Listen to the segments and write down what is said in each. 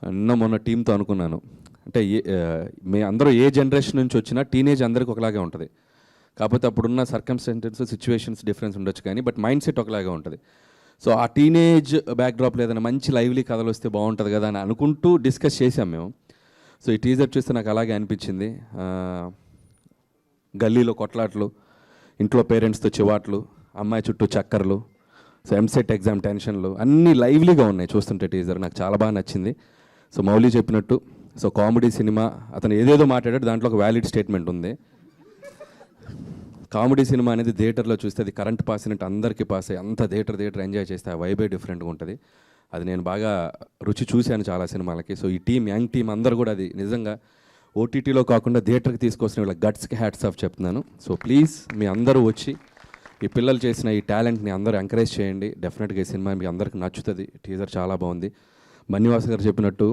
నిన్న మొన్న టీంతో అనుకున్నాను. అంటే అందరూ ఏ జనరేషన్ నుంచి వచ్చినా టీనేజ్ అందరికి ఒకలాగే ఉంటుంది. కాకపోతే అప్పుడున్న సర్కమ్స్టెన్సెస్ సిచ్యువేషన్స్ డిఫరెన్స్ ఉండొచ్చు కానీ బట్ మైండ్ సెట్ ఒకలాగే ఉంటుంది. సో ఆ టీనేజ్ బ్యాక్డ్రాప్లో ఏదైనా మంచి లైవ్లీ కథలు వస్తే బాగుంటుంది కదా అని అనుకుంటూ డిస్కస్ చేసాం మేము. సో ఈ టీజర్ చూస్తే నాకు అలాగే అనిపించింది. గల్లీలో కొట్లాట్లు, ఇంట్లో పేరెంట్స్తో చివాట్లు, అమ్మాయి చుట్టూ చక్కర్లు, సో ఎంసెట్ ఎగ్జామ్ టెన్షన్లు అన్నీ లైవ్లీగా ఉన్నాయి చూస్తుంటే టీజర్. నాకు చాలా బాగా నచ్చింది. సో మౌలి చెప్పినట్టు సో కామెడీ సినిమా, అతను ఏదేదో మాట్లాడాడు, దాంట్లో ఒక వ్యాలిడ్ స్టేట్మెంట్ ఉంది. కామెడీ సినిమా అనేది థియేటర్లో చూస్తే అది కరెంట్ పాస్ అయినట్టు అందరికీ పాస్ అయ్యి అంత థియేటర్ ఎంజాయ్ చేస్తే ఆ వైబే డిఫరెంట్గా ఉంటుంది. అది నేను బాగా రుచి చూశాను చాలా సినిమాలకి. సో ఈ టీం, యంగ్ టీం అందరూ కూడా అది నిజంగా ఓటీటీలో కాకుండా థియేటర్కి తీసుకొచ్చిన వీళ్ళ గట్స్కి హ్యాట్స్ ఆఫ్ చెప్తున్నాను. సో ప్లీజ్ మీ అందరూ వచ్చి ఈ పిల్లలు చేసిన ఈ టాలెంట్ని అందరూ ఎంకరేజ్ చేయండి. డెఫినెట్గా ఈ సినిమా మీకు అందరికి నచ్చుతుంది. టీజర్ చాలా బాగుంది. బన్నీవాస్ గారు చెప్పినట్టు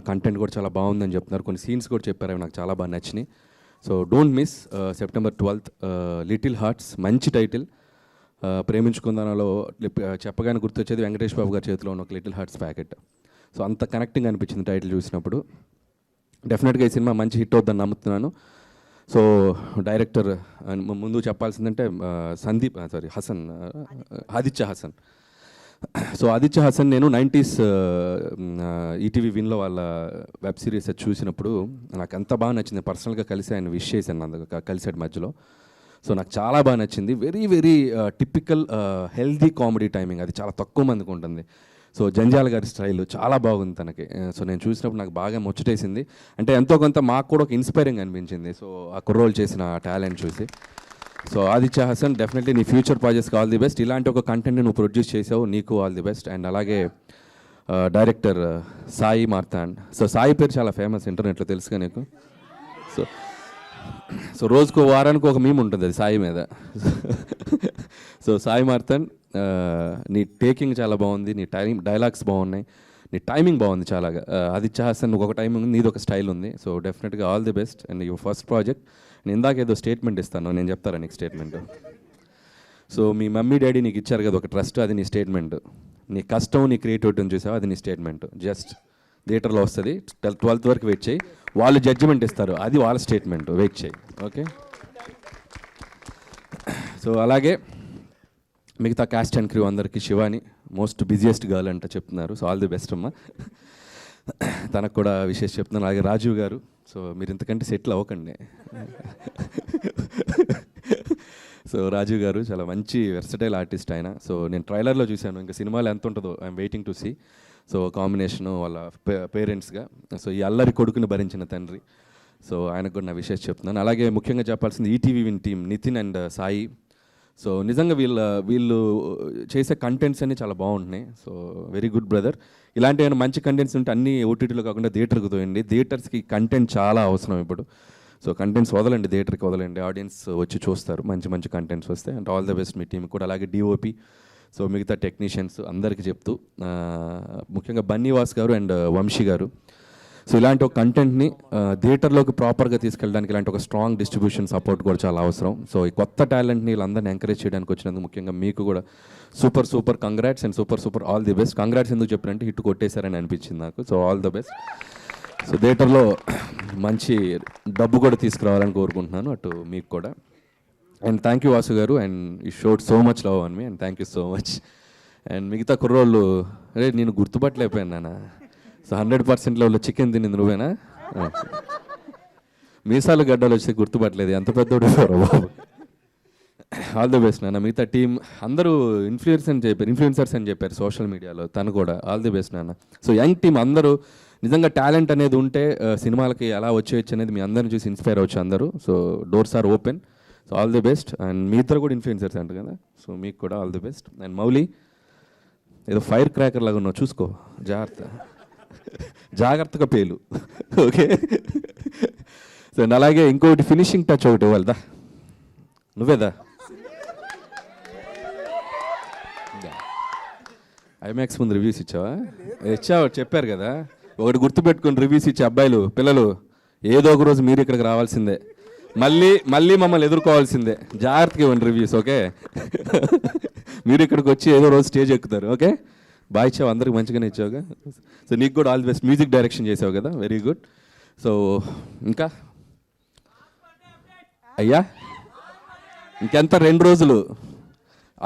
కంటెంట్ కూడా చాలా బాగుందని చెప్తున్నారు. కొన్ని సీన్స్ కూడా చెప్పారు, అవి నాకు చాలా బాగా నచ్చినాయి. So don't miss September 12th little hearts. మంచి టైటిల్. ప్రేమించుకుందానలో చెప్పగానే గుర్తొచ్చేది వెంకటేష్ బాబు గారి చేతిలో ఉన్న ఒక లిటిల్ హార్ట్స్ ప్యాకెట్. సో అంత కనెక్టింగ్ అనిపించింది టైటిల్ చూసినప్పుడు. డెఫినెట్గా ఈ సినిమా మంచి హిట్ అవుతుందని నమ్ముతున్నాను. సో డైరెక్టర్ ముందు చెప్పాల్సిందంటే ఆదిత్య హసన్. సో ఆదిత్య హసన్ నేను 90s ఈటీవీ విన్లో వాళ్ళ వెబ్ సిరీస్ చూసినప్పుడు నాకు ఎంత బాగా నచ్చింది. పర్సనల్గా కలిసి ఆయన విష్ చేశాను, కలిసాడు మధ్యలో. సో నాకు చాలా బాగా నచ్చింది. Very very typical healthy comedy timing, అది చాలా తక్కువ మందికి ఉంటుంది. సో జంజాల గారి స్టైల్ చాలా బాగుంది తనకి. సో నేను చూసినప్పుడు నాకు బాగా ముచ్చటేసింది. అంటే ఎంతో కొంత మాకు కూడా ఒక ఇన్స్పైరింగ్ అనిపించింది. సో ఆ కుర్రోలు చేసిన టాలెంట్ చూసి. సో ఆదిత్య హసన్, డెఫినెట్లీ నీ ఫ్యూచర్ ప్రాజెక్ట్స్కి ఆల్ ది బెస్ట్. ఇలాంటి ఒక కంటెంట్ని నువ్వు ప్రొడ్యూస్ చేసావు, నీకు ఆల్ ది బెస్ట్. అండ్ అలాగే డైరెక్టర్ సాయి మార్తాండ్. సో సాయి పేరు చాలా ఫేమస్ ఇంటర్నెట్లో, తెలుసుగా నీకు. సో రోజుకు వారానికి ఒక మీమ్ ఉంటుంది అది సాయి మీద. సో సాయి మార్తాండ్, నీ టేకింగ్ చాలా బాగుంది, నీ డైలాగ్స్ బాగున్నాయి, నీ టైమింగ్ బాగుంది చాలా. ఆదిత్య హసన్ ఒక టైమింగ్ ఉంది, నీది ఒక స్టైల్ ఉంది. సో డెఫినెట్గా all the best. And your first project. నేను ఇందాక ఏదో స్టేట్మెంట్ ఇస్తాను, నేను చెప్తారా నీకు స్టేట్మెంట్. సో మీ మమ్మీ డాడీ నీకు ఇచ్చారు కదా ఒక ట్రస్ట్, అది నీ స్టేట్మెంట్. నీ కష్టం, నీ క్రియేటివిటీని చూసావు, అది నీ స్టేట్మెంట్. జస్ట్ థియేటర్లో వస్తుంది, 12th వరకు వెయిట్ చేయి, వాళ్ళు జడ్జిమెంట్ ఇస్తారు, అది వాళ్ళ స్టేట్మెంట్, వెయిట్ చేయి. ఓకే. సో అలాగే మిగతా క్యాస్ట్ అండ్ క్రూ అందరికీ శివాని మోస్ట్ బిజియెస్ట్ గర్ల్ అంట చెప్తున్నారు. సో ఆల్ ది బెస్ట్ అమ్మా, తనకు కూడా విశేష చెప్తున్నాను. అలాగే రాజీవ్ గారు, సో మీరు ఇంతకంటే సెటిల్ అవ్వకండి. సో రాజీవ్ గారు చాలా మంచి వెర్సటైల్ ఆర్టిస్ట్ ఆయన. సో నేను ట్రైలర్లో చూశాను, ఇంకా సినిమాలో ఎంత ఉంటుందో I'm waiting to see. So combination వాళ్ళ పేరెంట్స్గా, సో ఈ అల్లరి కొడుకుని భరించిన తండ్రి. సో ఆయనకు కూడా నా విశేష చెప్తున్నాను. అలాగే ముఖ్యంగా చెప్పాల్సింది ETV win team, Nitin and Sai. So నిజంగా వీళ్ళు చేసే కంటెంట్స్ అన్నీ చాలా బాగుంటున్నాయి. So very good brother. ఇలాంటి ఏమైనా మంచి కంటెంట్స్ ఉంటే అన్నీ ఓటీటీలో కాకుండా థియేటర్కి తోయండి. థియేటర్స్కి కంటెంట్ చాలా అవసరం ఇప్పుడు. సో కంటెంట్స్ వదలండి, థియేటర్కి వదలండి, ఆడియన్స్ వచ్చి చూస్తారు మంచి మంచి కంటెంట్స్ వస్తే. And all the best me team కూడా. అలాగే డిఓపి, సో మిగతా టెక్నీషియన్స్ అందరికీ చెప్తూ, ముఖ్యంగా బన్నీవాస్ గారు అండ్ వంశీ గారు. సో ఇలాంటి ఒక కంటెంట్ని థియేటర్లోకి ప్రాపర్గా తీసుకెళ్ళడానికి ఇలాంటి ఒక స్ట్రాంగ్ డిస్ట్రిబ్యూషన్ సపోర్ట్ కూడా చాలా అవసరం. సో ఈ కొత్త టాలెంట్ని వీళ్ళందరినీ ఎంకరేజ్ చేయడానికి వచ్చినందుకు ముఖ్యంగా మీకు కూడా super congrats and super all the best. Congrats ఎందుకు చెప్పారంటే హిట్ కొట్టేశారని అనిపించింది నాకు. So all the best. So థియేటర్లో మంచి డబ్బు కూడా తీసుకురావాలని కోరుకుంటున్నాను, అటు మీకు కూడా. అండ్ థ్యాంక్ యూ వాసు గారు, and you showed so much love on me, and thank you so much. And మిగతా కుర్రోళ్ళు, అరే నేను గుర్తుపట్టలేకపోయాను నాన్న. సో 100% లెవెల్లో చికెన్ తినింది నువ్వేనా? మీసాలు గడ్డలు వచ్చి గుర్తుపట్టలేదు, ఎంత పెద్దోడు బాబు. ఆల్ ది బెస్ట్ నాన్న. మిగతా టీం అందరూ ఇన్ఫ్లుయెన్సర్స్ అని చెప్పారు సోషల్ మీడియాలో, తను కూడా ఆల్ ది బెస్ట్ నాన్న. సో యంగ్ టీం అందరూ నిజంగా టాలెంట్ అనేది ఉంటే సినిమాలకి ఎలా వచ్చేయచ్చు అనేది మీ అందరిని చూసి ఇన్స్పైర్ అవ్వచ్చు అందరూ. So doors are open. So all the best. And మీ ఇద్దరు కూడా ఇన్ఫ్లుయెన్సర్స్ అంటారు కదా, సో మీకు కూడా all the best. And Mouli, ఏదో ఫైర్ క్రాకర్ లాగా ఉన్నావు, చూసుకో, జాగ్రత్తగా పేలు. ఓకే. సో అలాగే ఇంకోటి ఫినిషింగ్ టచ్ ఒకటి ఇవ్వాలిదా, నువ్వేదా? ఐమాక్స్ ముందు రివ్యూస్ ఇచ్చావా? చెప్పారు కదా, ఒకటి గుర్తుపెట్టుకుని రివ్యూస్ ఇచ్చే అబ్బాయిలు, పిల్లలు, ఏదో ఒక రోజు మీరు ఇక్కడికి రావాల్సిందే, మళ్ళీ మమ్మల్ని ఎదుర్కోవాల్సిందే. జాగ్రత్తగా ఇవ్వండి రివ్యూస్. ఓకే. మీరు ఇక్కడికి వచ్చి ఏదో రోజు స్టేజ్ ఎక్కుతారు. ఓకే. బాగా ఇచ్చావు, అందరికి మంచిగానే ఇచ్చావుగా. సో నీకు కూడా all the best. Music direction చేసావు కదా, వెరీ గుడ్. సో ఇంకా అయ్యా ఇంకెంత 2 రోజులు,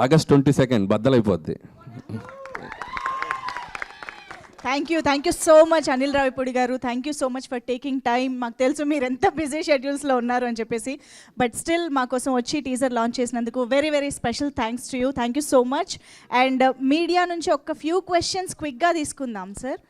August 22 బద్దలైపోద్ది. Thank you so much Anil Ravipudi గారు. Thank you so much for taking time. మాకు తెలుసు మీరు ఎంత బిజీ షెడ్యూల్స్లో ఉన్నారు అని చెప్పేసి, బట్ స్టిల్ మా కోసం వచ్చి టీజర్ లాంచ్ చేసినందుకు very very special thanks to you. Thank you so much. And media నుంచి ఒక ఫ్యూ క్వశ్చన్స్ క్విక్గా తీసుకుందాం సార్.